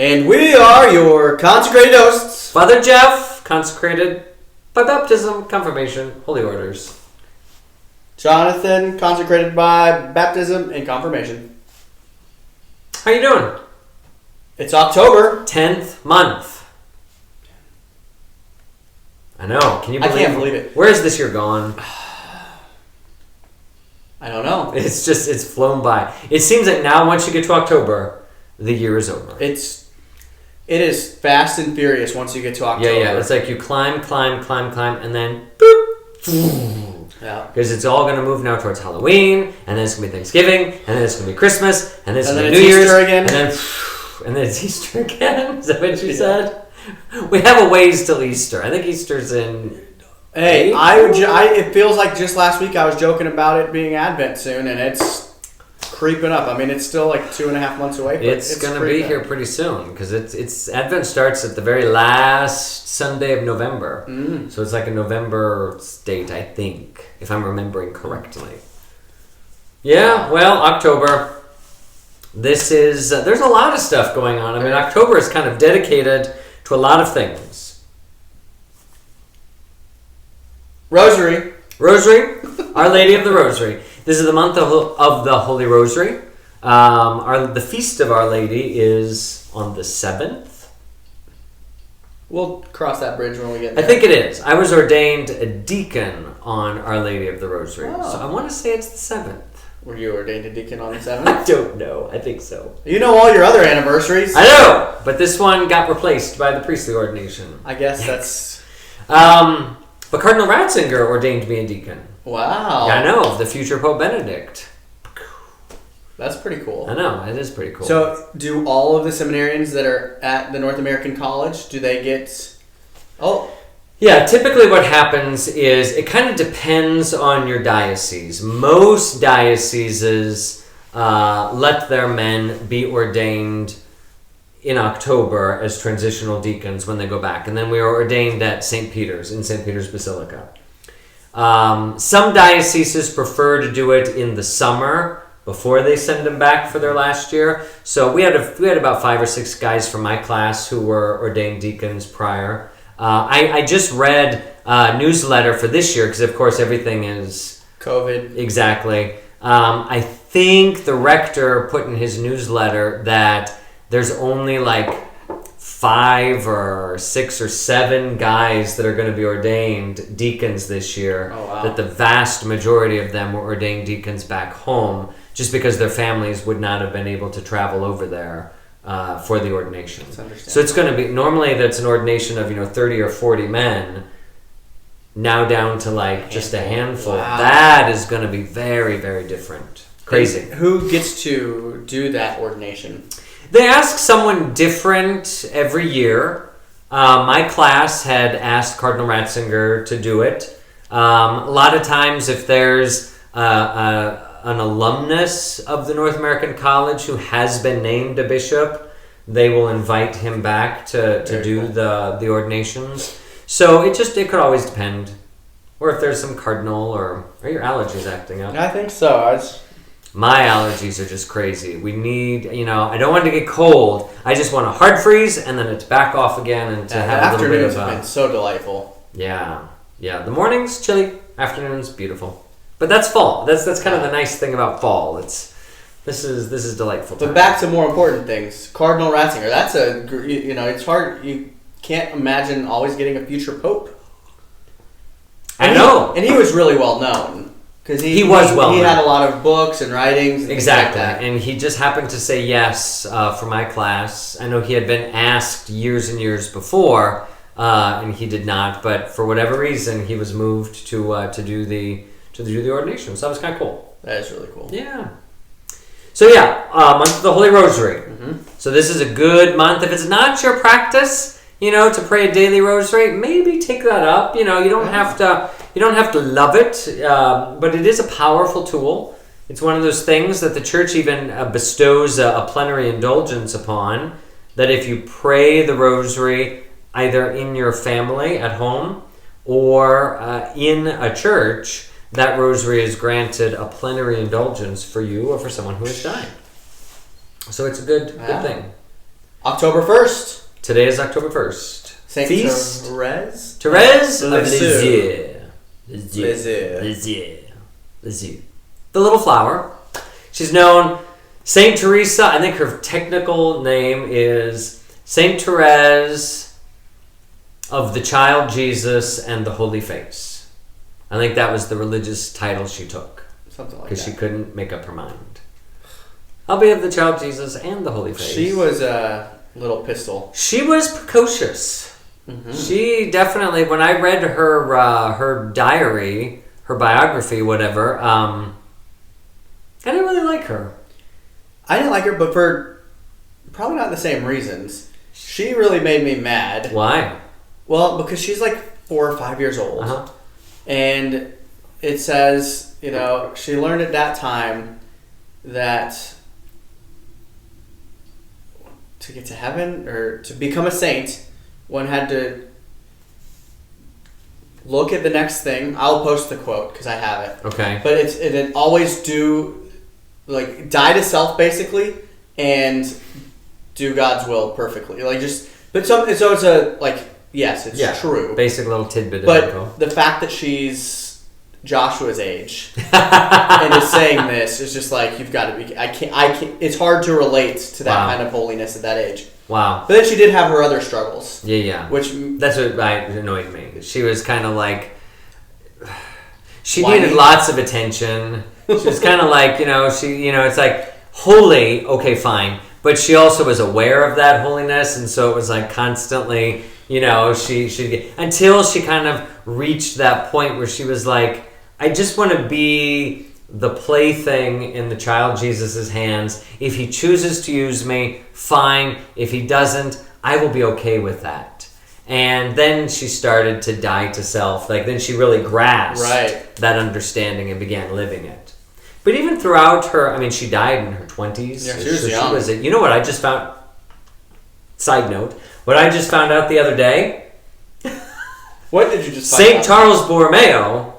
And we are your consecrated hosts. Father Jeff, consecrated by baptism, confirmation, holy orders. Jonathan, consecrated by baptism and confirmation. How you doing? It's October. 10th month. I know. Can you believe it? I can't believe it. Where is this year gone? I don't know. It's flown by. It seems that now once you get to October, the year is over. It is fast and furious once you get to October. Yeah. It's like you climb, and then boop. Yeah. Because it's all going to move now towards Halloween, and then it's going to be Thanksgiving, and then it's going to be Christmas, and then it's going to be New Year's, Easter again. and then it's Easter again. Is that what you said? We have a ways till Easter. I think Easter's in. Hey, it feels like just last week I was joking about it being Advent soon, and it's creeping up. I mean, it's still like 2.5 months away. But it's going to be here pretty soon because it's Advent starts at the very last Sunday of November. So it's like a November date, I think, if I'm remembering correctly. Yeah, well, October. This is there's a lot of stuff going on. I mean, October is kind of dedicated to a lot of things. Rosary, Our Lady of the Rosary. This is the month of the Holy Rosary. The feast of Our Lady is on the 7th. We'll cross that bridge when we get there. I think it is. I was ordained a deacon on Our Lady of the Rosary. Oh. So I want to say it's the 7th. Were you ordained a deacon on the 7th? I don't know. I think so. You know all your other anniversaries. I know! But this one got replaced by the priestly ordination. I guess that's... But Cardinal Ratzinger ordained me a deacon. Wow. Yeah, I know. The future Pope Benedict. That's pretty cool. I know. It is pretty cool. So, do all of the seminarians that are at the North American College, do they get... Oh. Yeah, typically what happens is it kind of depends on your diocese. Most dioceses let their men be ordained in October as transitional deacons when they go back. And then we are ordained at St. Peter's, in St. Peter's Basilica. Some dioceses prefer to do it in the summer before they send them back for their last year. So we had about 5 or 6 guys from my class who were ordained deacons prior. I just read a newsletter for this year because, of course, everything is... COVID. Exactly. I think the rector put in his newsletter that there's only like 5 or 6 or 7 guys that are going to be ordained deacons this year. Oh, wow. That the vast majority of them were ordained deacons back home just because their families would not have been able to travel over there for the ordination. So it's going to be, normally that's an ordination of 30 or 40 men, now down to like just a handful. Wow. That is going to be very, very different. Crazy. And who gets to do that ordination? They ask someone different every year. My class had asked Cardinal Ratzinger to do it. A lot of times if there's an alumnus of the North American College who has been named a bishop, they will invite him back to do cool. the ordinations. So it could always depend. Or if there's some cardinal or are your allergies acting up? I think so. My allergies are just crazy. We need, I don't want it to get cold. I just want a hard freeze and then it's back off again and to have a little bit of afternoons have been so delightful. Yeah. The mornings chilly, afternoons beautiful. But that's fall. That's kind of the nice thing about fall. This is delightful. But back to more important things. Cardinal Ratzinger. That's it's hard. You can't imagine always getting a future pope. I know. And he was really well known. Because he had a lot of books and writings. And exactly. Like that. And he just happened to say yes for my class. I know he had been asked years and years before, and he did not. But for whatever reason, he was moved to do the ordination. So that was kind of cool. That is really cool. Yeah. So month of the Holy Rosary. Mm-hmm. So this is a good month. If it's not your practice, to pray a daily rosary, maybe take that up. You don't have to love it, but it is a powerful tool. It's one of those things that the church even bestows a plenary indulgence upon, that if you pray the rosary either in your family at home or in a church, that rosary is granted a plenary indulgence for you or for someone who has died. So it's a good thing. October 1st. Today is October 1st. Saint Feast. Therese of Lisieux. Lisieux. The little flower. She's known Saint Teresa. I think her technical name is Saint Therese of the Child Jesus and the Holy Face. I think that was the religious title she took. Something like that. Because she couldn't make up her mind. I'll be of the Child Jesus and the Holy Face. She was a little pistol. She was precocious. Mm-hmm. She definitely, when I read her diary, her biography, whatever, I didn't really like her. I didn't like her, but for probably not the same reasons. She really made me mad. Why? Well, because she's like 4 or 5 years old. Uh-huh. And it says, she learned at that time that to get to heaven or to become a saint, one had to look at the next thing. I'll post the quote because I have it. Okay. But it always die to self basically and do God's will perfectly. So it's true. Basic little tidbit of info. But the fact that she's Joshua's age and is saying this is just like, you've got to be. I can't. It's hard to relate to that kind of holiness at that age. Wow. But then she did have her other struggles. Yeah. That's what annoyed me. She was kind of like, she whiny. needed lots of attention. She was kind of like, it's like holy. Okay, fine. But she also was aware of that holiness, and so it was like constantly, she until she kind of reached that point where she was like, I just want to be the plaything in the child Jesus' hands. If he chooses to use me, fine. If he doesn't, I will be okay with that. And then she started to die to self. Then she really grasped that understanding and began living it. But even throughout her, she died in her 20s. Yeah, she was young. You know what I just found? Side note, what I just found out the other day? What did you just find out? St. Charles Borromeo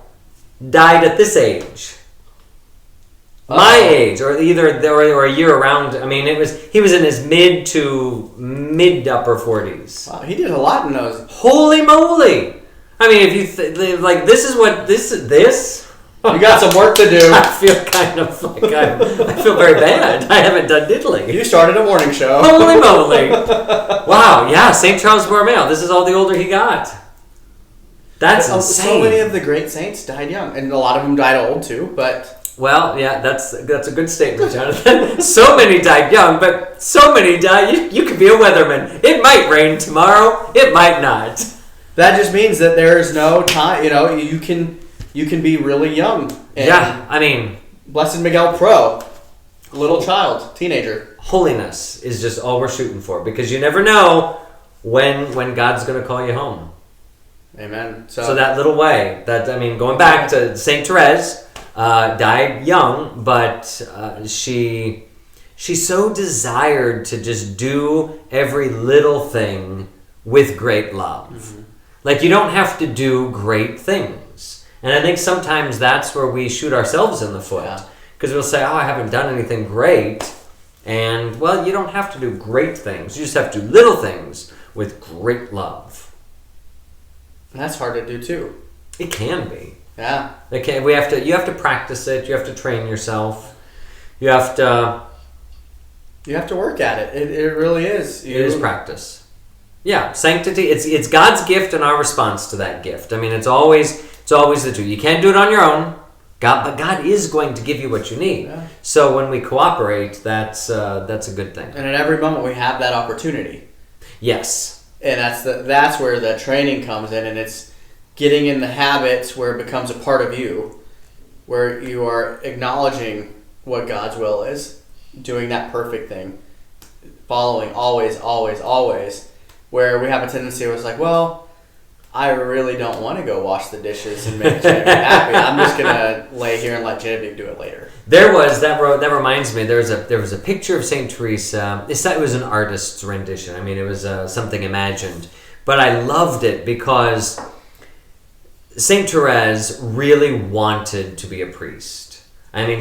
died at this age. My age, or or a year around. He was in his mid upper 40s. Wow, he did a lot in those. Holy moly! If you this. You got some work to do. I feel kind of like I feel very bad. I haven't done diddly. You started a morning show. Holy moly! Wow, yeah, St. Charles Borromeo. This is all the older he got. That's insane. So many of the great saints died young, and a lot of them died old too. But yeah, that's a good statement, Jonathan. So many died young, but so many died. You could be a weatherman. It might rain tomorrow. It might not. That just means that there is no time. You can be really young. And Blessed Miguel Pro, little child, teenager. Holiness is just all we're shooting for, because you never know when God's going to call you home. Amen. So that little way, going back to Saint Therese, died young, but she so desired to just do every little thing with great love. Mm-hmm. You don't have to do great things. And I think sometimes that's where we shoot ourselves in the foot. Because we'll say, I haven't done anything great. And, you don't have to do great things. You just have to do little things with great love. And that's hard to do, too. It can be. Yeah. You have to practice it. You have to train yourself. You have to work at it. It really is. It is practice. Yeah. Sanctity, it's God's gift and our response to that gift. It's always the truth. You can't do it on your own, but God is going to give you what you need. Yeah. So when we cooperate, that's a good thing. And at every moment we have that opportunity. Yes. And that's where the training comes in, and it's getting in the habits where it becomes a part of you, where you are acknowledging what God's will is, doing that perfect thing, following always, always, always. Where we have a tendency where it's like, I really don't want to go wash the dishes and make Genevieve happy. I'm just gonna lay here and let Genevieve do it later. That reminds me. There was a picture of Saint Teresa. It was an artist's rendition. It was something imagined, but I loved it because Saint Therese really wanted to be a priest.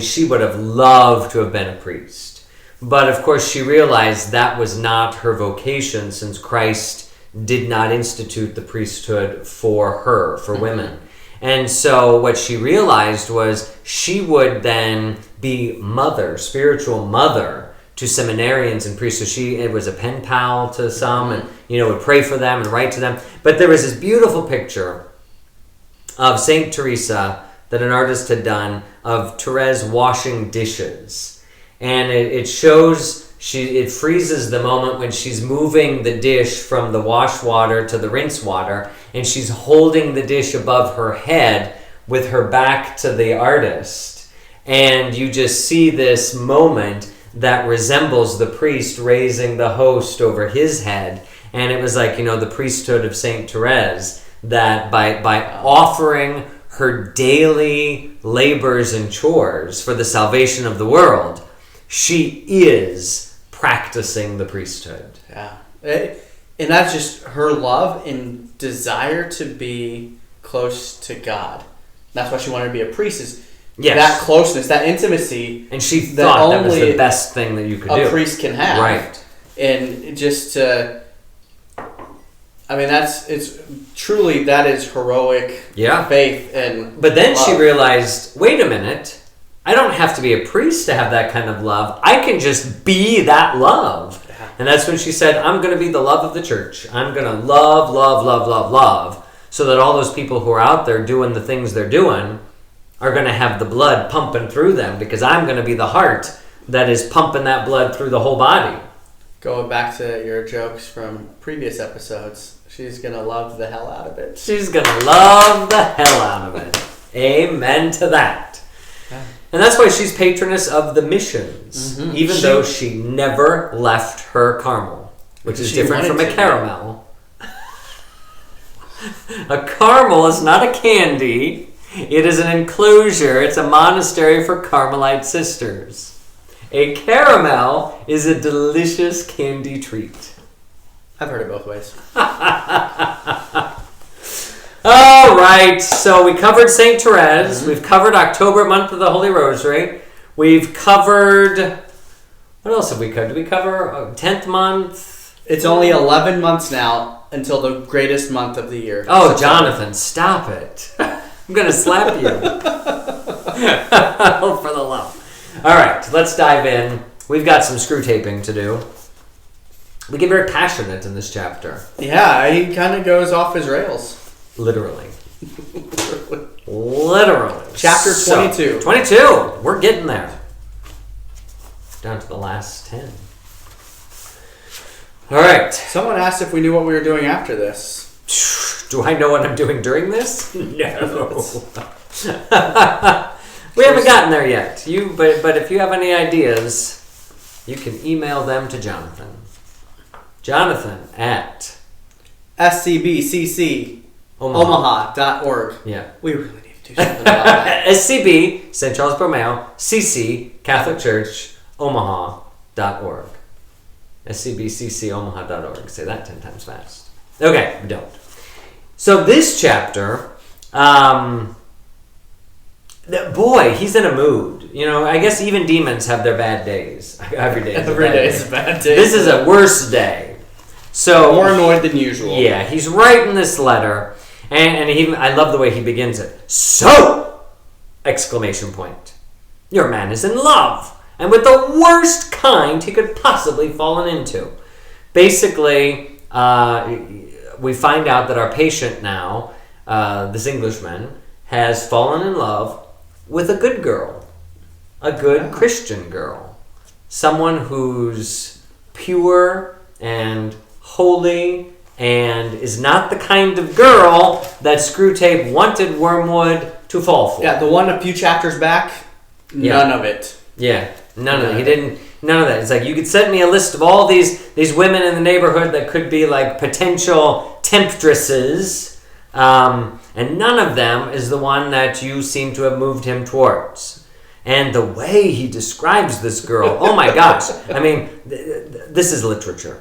She would have loved to have been a priest, But of course, she realized that was not her vocation, since Christ did not institute the priesthood for her, for women. And so what she realized was she would then be mother, spiritual mother, to seminarians and priests. So it was a pen pal to some, and would pray for them and write to them. But there was this beautiful picture of Saint Teresa that an artist had done of Therese washing dishes, and it shows it freezes the moment when she's moving the dish from the wash water to the rinse water, and she's holding the dish above her head with her back to the artist, and you just see this moment that resembles the priest raising the host over his head. And it was like, the priesthood of Saint Therese, that by offering her daily labors and chores for the salvation of the world, she is practicing the priesthood. Yeah. And that's just her love and desire to be close to God. That's why she wanted to be a priest, is that closeness, that intimacy. And she thought that was the best thing that you could do. A priest can have. Right. And just to... it's truly, that is heroic faith. But then love. She realized, wait a minute, I don't have to be a priest to have that kind of love. I can just be that love. Yeah. And that's when she said, I'm going to be the love of the church. I'm going to love, love, love, love, love, so that all those people who are out there doing the things they're doing are going to have the blood pumping through them, because I'm going to be the heart that is pumping that blood through the whole body. Going back to your jokes from previous episodes, she's going to love the hell out of it. She's going to love the hell out of it. Amen to that. Yeah. And that's why she's patroness of the missions, even though she never left her caramel, which is different from a caramel. A caramel is not a candy. It is an enclosure. It's a monastery for Carmelite sisters. A caramel is a delicious candy treat. I've heard it both ways. All right, so we covered St. Therese. We've covered October, month of the Holy Rosary. We've covered... What else have we covered? Did we cover 10th month? It's only 11 months now until the greatest month of the year. Oh, Jonathan, stop it. I'm going to slap you. Oh, for the love. All right, let's dive in. We've got some screw taping to do. We get very passionate in this chapter. Yeah, he kind of goes off his rails. Literally. Literally. Chapter 22. 22. We're getting there. Down to the last 10. All right. Someone asked if we knew what we were doing after this. Do I know what I'm doing during this? No. We haven't gotten there yet. But if you have any ideas, you can email them to Jonathan. Jonathan at scbcc Omaha.org. Yeah. We really need to do something about that. SCB, St. Charles Borromeo, CC, Catholic Church, Omaha.org. SCBCCOmaha.org. Say that 10 times fast. Okay, we don't. So this chapter, boy, he's in a mood. I guess even demons have their bad days. Every day is a bad day. This is a worse day. So more annoyed than usual. Yeah, he's writing this letter, and I love the way he begins it. So! Exclamation point. Your man is in love, and with the worst kind he could possibly fallen into. Basically, we find out that our patient now, this Englishman, has fallen in love with a good girl. A good Christian girl. Someone who's pure and holy and is not the kind of girl that Screwtape wanted Wormwood to fall for. Yeah, the one a few chapters back, none of it. Yeah, none of it. He didn't. None of that. It's like, you could send me a list of all these women in the neighborhood that could be like potential temptresses, and none of them is the one that you seem to have moved him towards. And the way he describes this girl, oh my gosh. I mean, this is literature.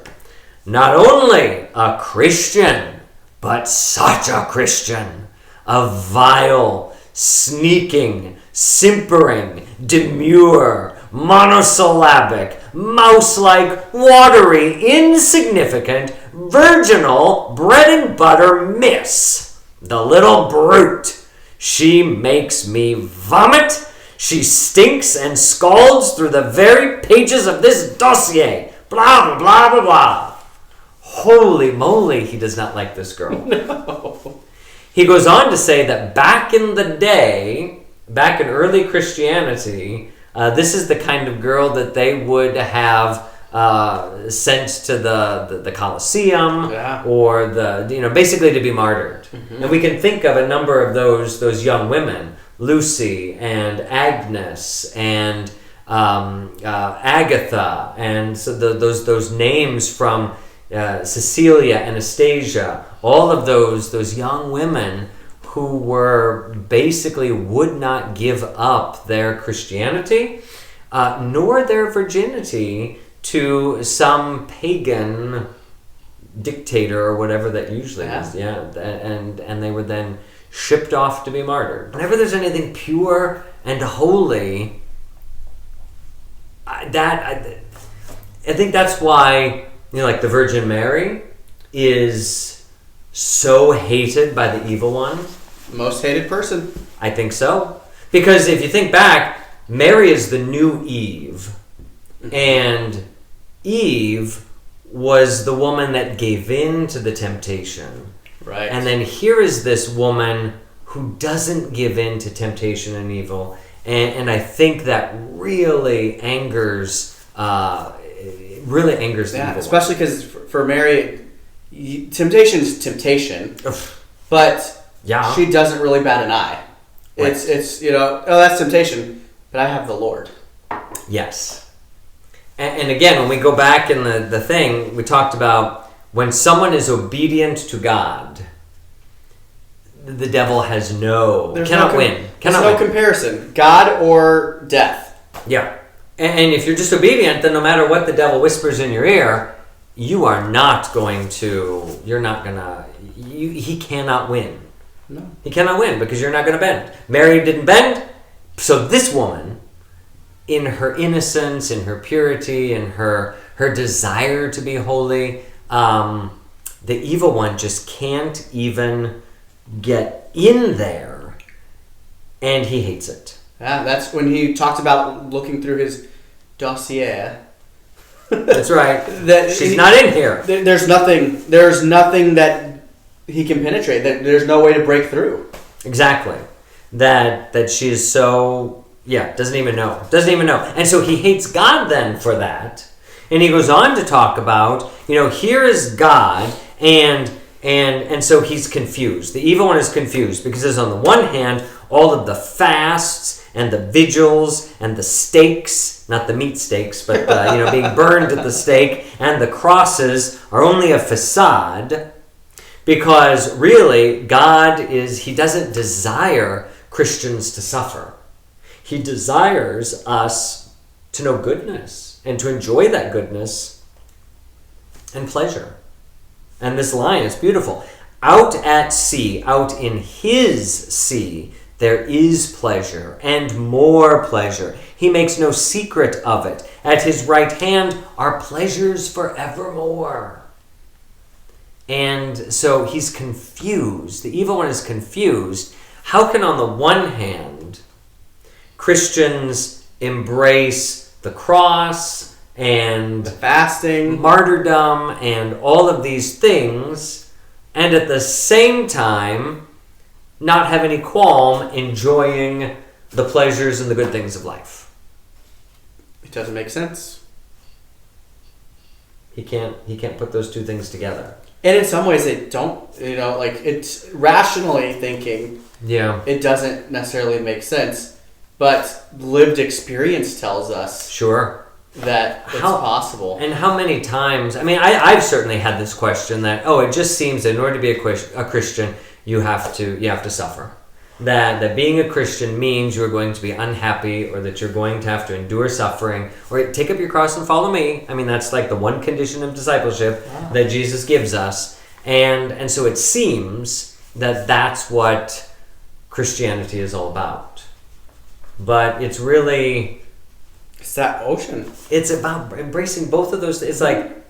Not only a Christian, but such a Christian. A vile, sneaking, simpering, demure, monosyllabic, mouse-like, watery, insignificant, virginal, bread and butter miss. The little brute. She makes me vomit. She stinks and scalds through the very pages of this dossier. Blah, blah, blah, blah, blah. Holy moly, he does not like this girl. No. He goes on to say that back in the day, back in early Christianity, this is the kind of girl that they would have sent to the Colosseum, or basically to be martyred. Mm-hmm. And we can think of a number of those young women, Lucy and Agnes and Agatha, and so those names from Cecilia, Anastasia, all of those young women who were basically would not give up their Christianity nor their virginity to some pagan dictator or whatever that usually is. Yeah, and they were then shipped off to be martyred. Whenever there's anything pure and holy, I think that's why, like the Virgin Mary is so hated by the evil one. Most hated person. I think so. Because if you think back, Mary is the new Eve. And Eve was the woman that gave in to the temptation. Right. And then here is this woman who doesn't give in to temptation and evil. And I think that really angers the evil especially because for Mary, temptation is temptation. But she doesn't really bat an eye. Right. It's that's temptation, but I have the Lord. Yes. And again, when we go back in the thing, we talked about when someone is obedient to God, the devil has cannot win. There's no comparison. God or death. Yeah. And if you're just obedient, then no matter what the devil whispers in your ear, he cannot win. No. He cannot win because you're not going to bend. Mary didn't bend, so this woman, in her innocence, in her purity, in her desire to be holy, the evil one just can't even get in there, and he hates it. Yeah, that's when he talked about looking through his dossier. That's right. She's not in here. There's nothing that he can penetrate. There's no way to break through. Exactly. That she is so... Yeah, doesn't even know. And so he hates God then for that. And he goes on to talk about, here is God, and so he's confused. The evil one is confused because there's on the one hand all of the fasts and the vigils and the stakes, not the meat steaks, but being burned at the stake, and the crosses are only a facade, because really God he doesn't desire Christians to suffer. He desires us to know goodness and to enjoy that goodness and pleasure. And this line is beautiful. Out at sea, out in his sea, there is pleasure and more pleasure. He makes no secret of it. At his right hand are pleasures forevermore. And so he's confused. The evil one is confused. How can, on the one hand, Christians embrace the cross and the fasting, martyrdom, and all of these things, and at the same time not have any qualm enjoying the pleasures and the good things of life? It doesn't make sense. He can't put those two things together. And in some ways they don't, it's rationally thinking, it doesn't necessarily make sense. But lived experience tells us that it's possible. And how many times... I've certainly had this question that, it just seems that in order to be a Christian, you have to suffer. That being a Christian means you're going to be unhappy, or that you're going to have to endure suffering, or take up your cross and follow me. That's like the one condition of discipleship that Jesus gives us. And so it seems that that's what Christianity is all about. But it's really It's that ocean. It's about embracing both of those. It's like,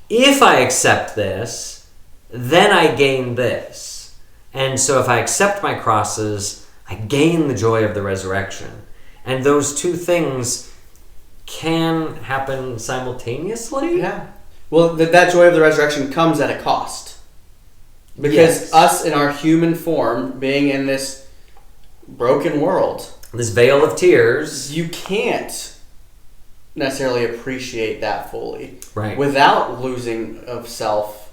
if I accept this, then I gain this. And so if I accept my crosses, I gain the joy of the resurrection. And those two things can happen simultaneously. Yeah. Well, that joy of the resurrection comes at a cost. Because us in our human form, being in this broken world, this veil of tears, you can't necessarily appreciate that fully. Right. Without losing of self,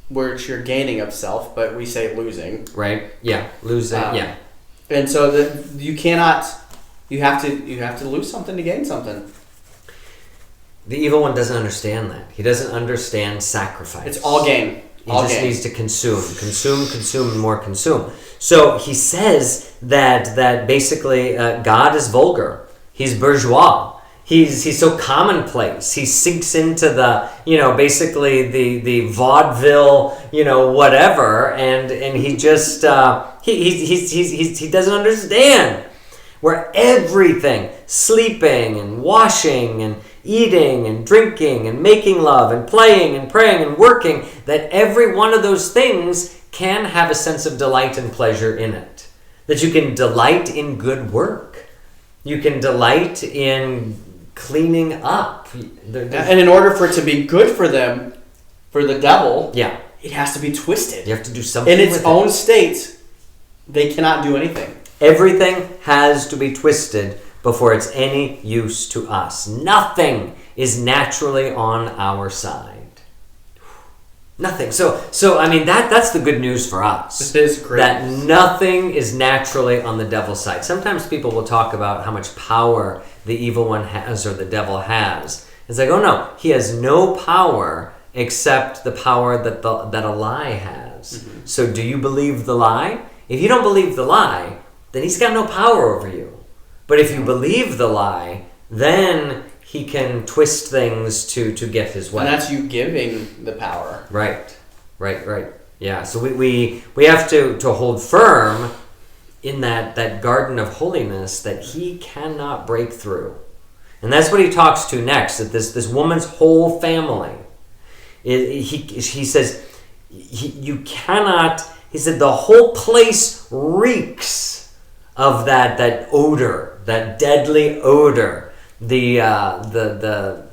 which you're gaining of self, but we say losing. Right. Yeah. Losing. Yeah. And so you cannot. You have to lose something to gain something. The evil one doesn't understand that. He doesn't understand sacrifice. It's all gain. He just needs to consume, and more consume. So he says that basically God is vulgar. He's bourgeois. He's so commonplace. He sinks into the, basically the vaudeville, whatever, and he just he doesn't understand where everything, sleeping and washing and eating and drinking and making love and playing and praying and working, that every one of those things can have a sense of delight and pleasure in it. That you can delight in good work. You can delight in cleaning up. And in order for it to be good for them, for the devil, it has to be twisted. You have to do something in its own state. They cannot do anything. Everything has to be twisted before it's any use to us. Nothing is naturally on our side. Nothing. So I mean, that's the good news for us. It is great. That nothing is naturally on the devil's side. Sometimes people will talk about how much power the evil one has or the devil has. It's like, oh no, he has no power except the power that a lie has. Mm-hmm. So do you believe the lie? If you don't believe the lie, then he's got no power over you. But if you believe the lie, then he can twist things to get his way. And that's you giving the power. Right. Yeah, so we have to hold firm in that garden of holiness that he cannot break through. And that's what he talks to next, that this woman's whole family. He says, you cannot, he said, the whole place reeks of that odor, that deadly odor, the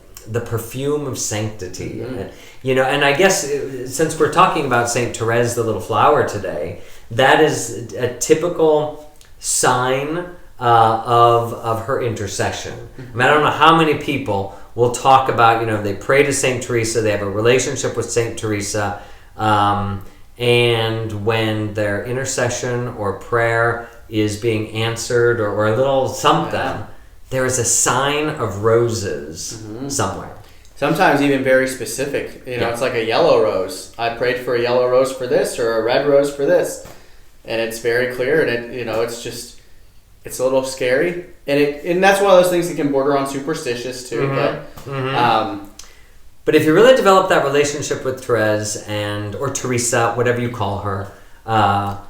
perfume of sanctity. Mm-hmm. And I guess since we're talking about Saint Therese, the little flower today, that is a typical sign of her intercession. Mm-hmm. I mean, I don't know how many people will talk about, they pray to Saint Teresa, they have a relationship with Saint Teresa, and when their intercession or prayer is being answered or a little something, there is a sign of roses somewhere. Sometimes even very specific. It's like a yellow rose. I prayed for a yellow rose for this or a red rose for this. And it's very clear, and it's a little scary. And that's one of those things that can border on superstitious too. Mm-hmm. But if you really develop that relationship with Therese or Teresa, whatever you call her,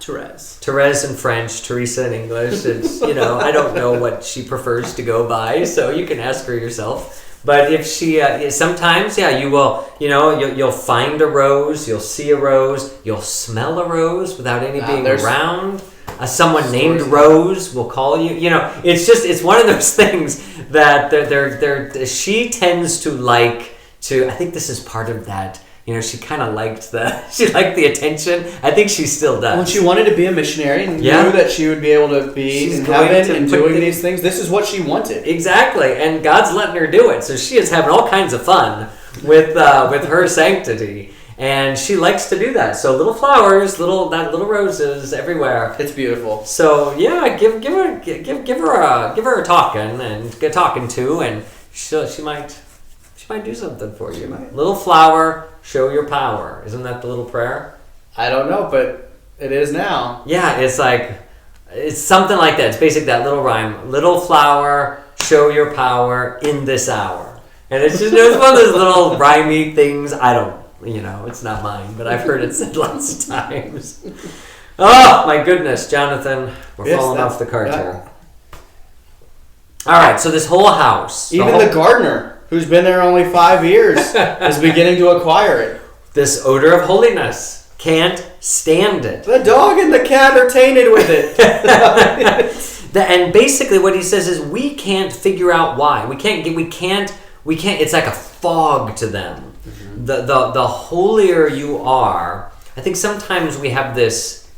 Therese in French, Teresa in English. It's I don't know what she prefers to go by, so you can ask her yourself. But if she sometimes, you will, you'll find a rose, you'll see a rose, you'll smell a rose without any being around. Someone named Rose will call you. It's one of those things that she tends to like to. I think this is part of that. She kind of liked the attention. I think she still does. When she wanted to be a missionary and knew that she would be able to be in heaven and doing these things, this is what she wanted. Exactly, and God's letting her do it. So she is having all kinds of fun with her sanctity, and she likes to do that. So little flowers, little roses everywhere. It's beautiful. So give her a talking and get talking to, and she might do something for you. Little flower, show your power. Isn't that the little prayer? I don't know, but it is now. Yeah, it's something like that. It's basically that little rhyme. Little flower, show your power in this hour. And it's just it's one of those little rhymey things. I don't, it's not mine, but I've heard it said lots of times. Oh, my goodness, Jonathan. We're falling off the cart here. All right, so this whole house, Even the gardener, who's been there only 5 years, is beginning to acquire it. this odor of holiness, can't stand it. The dog and the cat are tainted with it. And basically, what he says is, we can't figure out why. We can't. It's like a fog to them. Mm-hmm. The holier you are, I think sometimes we have this.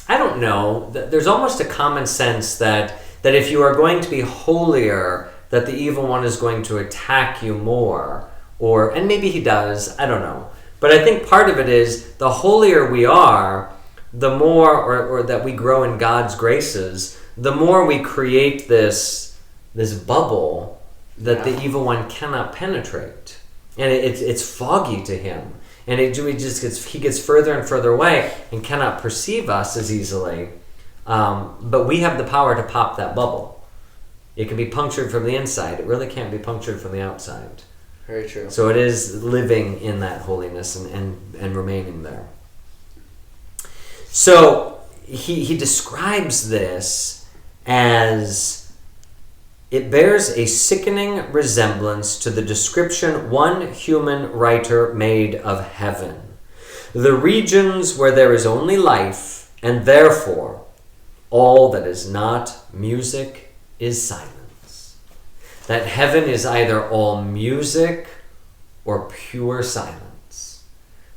I don't know. There's almost a common sense that if you are going to be holier, that the evil one is going to attack you more, and maybe he does. I don't know. But I think part of it is the holier we are, the more, or that we grow in God's graces, the more we create this bubble that the evil one cannot penetrate, and it's foggy to him, and he gets further and further away and cannot perceive us as easily. But we have the power to pop that bubble. It can be punctured from the inside. It really can't be punctured from the outside. Very true. So it is living in that holiness and remaining there. So he describes this as it bears a sickening resemblance to the description one human writer made of heaven, the regions where there is only life, and therefore all that is not music is silence. That heaven is either all music or pure silence.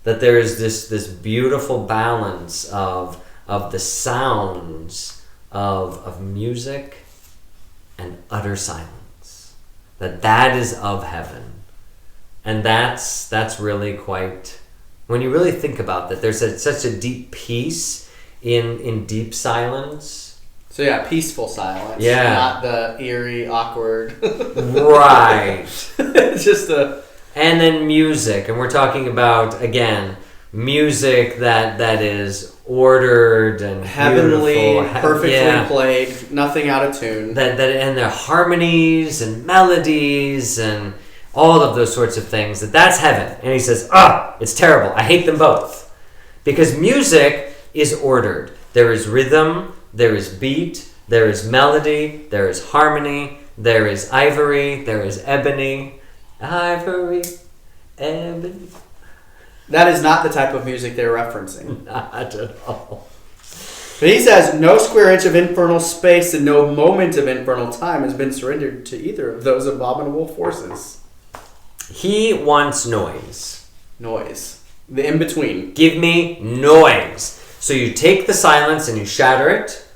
That there is this beautiful balance of the sounds of music and utter silence. That is of heaven. And that's really quite, when you really think about that, there's such a deep peace in deep silence. So yeah, peaceful silence. Yeah. Not the eerie, awkward. Right. It's just And then music, and we're talking about, again, music that is ordered and heavenly, beautiful, perfectly played, nothing out of tune. That and their harmonies and melodies and all of those sorts of things. That's heaven. And he says, it's terrible. I hate them both. Because music is ordered. There is rhythm, there is beat, there is melody, there is harmony, there is ivory, there is ebony. Ivory, ebony. That is not the type of music they're referencing. Not at all. But he says, no square inch of infernal space and no moment of infernal time has been surrendered to either of those abominable forces. He wants noise. Noise. The in-between. Give me noise. So you take the silence and you shatter it,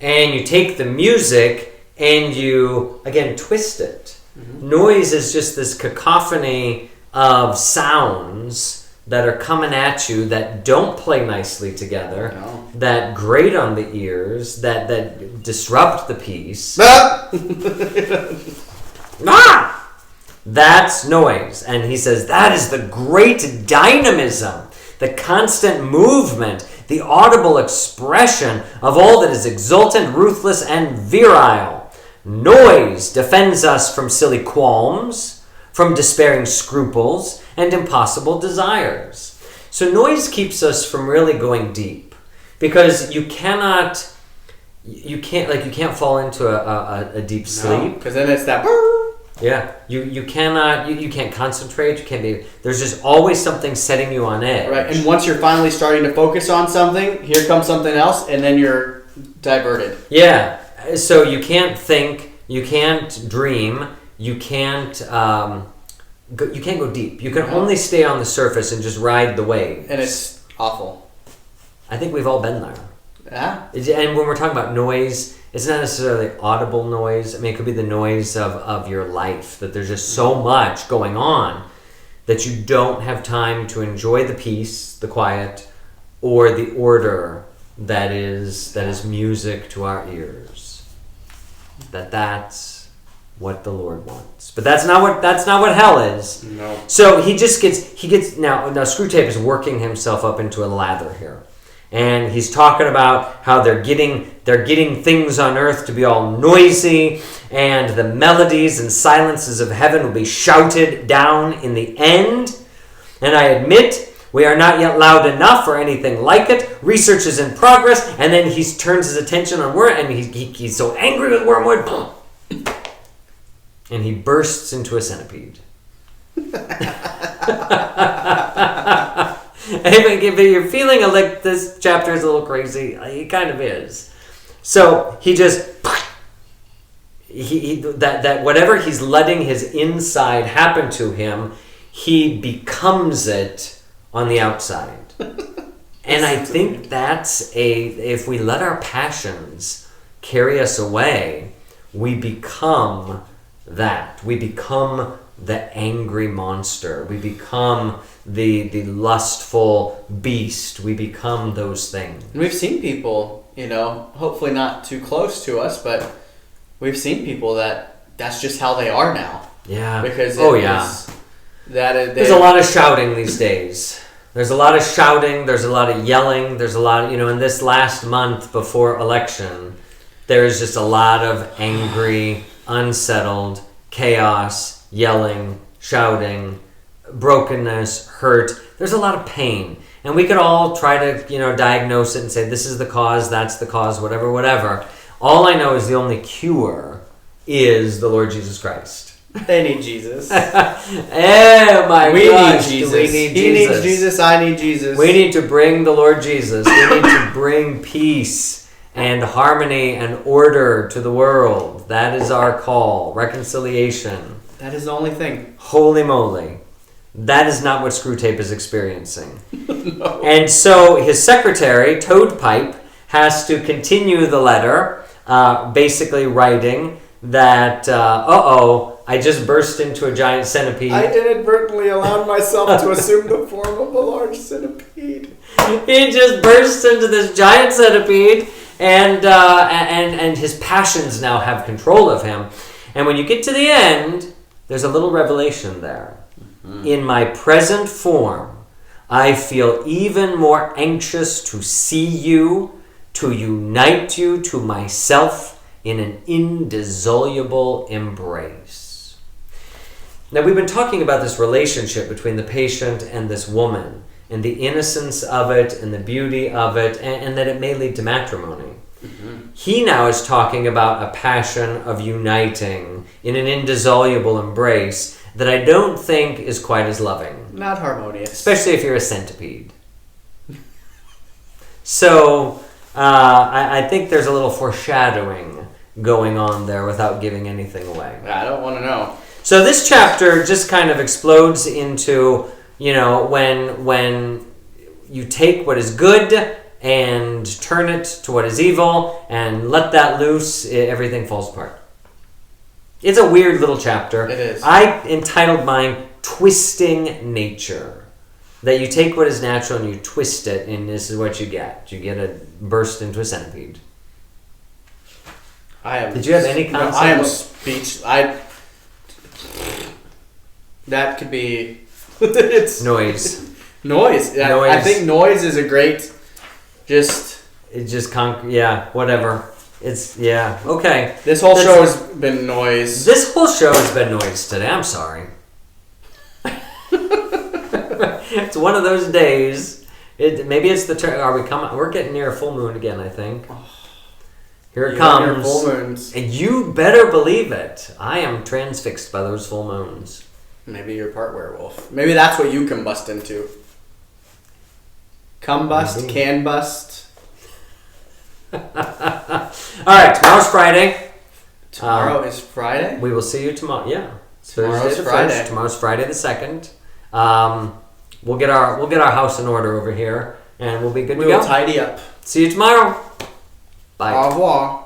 and you take the music and you, again, twist it. Mm-hmm. Noise is just this cacophony of sounds that are coming at you that don't play nicely together, that grate on the ears, that disrupt the peace. That's noise. And he says that is the great dynamism, the constant movement, the audible expression of all that is exultant, ruthless, and virile. Noise defends us from silly qualms, from despairing scruples, and impossible desires. So noise keeps us from really going deep, because you can't fall into a deep sleep. Because then it's that. Yeah, you can't concentrate. There's just always something setting you on edge. Right, and once you're finally starting to focus on something, here comes something else, and then you're diverted. Yeah, so you can't think, you can't dream, you can't go deep. You can only stay on the surface and just ride the wave. And it's awful. I think we've all been there. Yeah. And when we're talking about noise, it's not necessarily audible noise. I mean, it could be the noise of your life, that there's just so much going on that you don't have time to enjoy the peace, the quiet, or the order that is music to our ears. That's what the Lord wants. But that's not what hell is. No. So he gets now Screwtape is working himself up into a lather here. And he's talking about how they're getting things on earth to be all noisy, and the melodies and silences of heaven will be shouted down in the end. And I admit we are not yet loud enough or anything like it. Research is in progress. And then he turns his attention on Wormwood, and he's so angry with Wormwood. And he bursts into a centipede. If you're feeling like this chapter is a little crazy, it kind of is. So he just that whatever he's letting his inside happen to him, he becomes it on the outside. And I think if we let our passions carry us away, we become that. We become the angry monster. We become the lustful beast. We become those things. And we've seen people, hopefully not too close to us, but we've seen people that's just how they are now. Yeah. Because there's a lot of shouting these days. There's a lot of shouting. There's a lot of yelling. There's a lot of, in this last month before election, there's just a lot of angry, unsettled, chaos, yelling, shouting, brokenness, hurt. There's a lot of pain. And we could all try to, diagnose it and say, this is the cause, that's the cause, whatever. All I know is the only cure is the Lord Jesus Christ. They need Jesus. Oh my gosh. We need Jesus. We need he Jesus. Needs Jesus. I need Jesus. We need to bring the Lord Jesus. We need to bring peace and harmony and order to the world. That is our call. Reconciliation. That is the only thing. Holy moly. That is not what Screwtape is experiencing. No. And so his secretary, Toadpipe, has to continue the letter, basically writing that, I just burst into a giant centipede. I inadvertently allowed myself to assume the form of a large centipede. He just bursts into this giant centipede, and his passions now have control of him. And when you get to the end, there's a little revelation there. Mm-hmm. In my present form, I feel even more anxious to see you, to unite you to myself in an indissoluble embrace. Now, we've been talking about this relationship between the patient and this woman, and the innocence of it, and the beauty of it, and that it may lead to matrimony. Mm-hmm. He now is talking about a passion of uniting in an indissoluble embrace that I don't think is quite as loving. Not harmonious. Especially if you're a centipede. So, I think there's a little foreshadowing going on there without giving anything away. I don't want to know. So this chapter just kind of explodes into, when you take what is good and turn it to what is evil and let that loose, everything falls apart. It's a weird little chapter. It is. I entitled mine Twisting Nature. That you take what is natural and you twist it, and this is what you get. You get a burst into a centipede. Did you have any concept? I am speech. That could be. It's noise. Noise. I think noise is a great. Whatever. Okay. This whole show has been noise. This whole show has been noise today. I'm sorry. It's one of those days. Maybe it's the turn. Are we coming? We're getting near a full moon again, I think. Here it comes. Full moons. And you better believe it. I am transfixed by those full moons. Maybe you're part werewolf. Maybe that's what you combust into. Combust, can bust. All right, tomorrow's Friday. Tomorrow is Friday? We will see you tomorrow. Yeah. Tomorrow's Friday. Tomorrow's Friday the 2nd. We'll get our house in order over here, and we'll be good to go. We'll tidy up. See you tomorrow. Bye. Au revoir.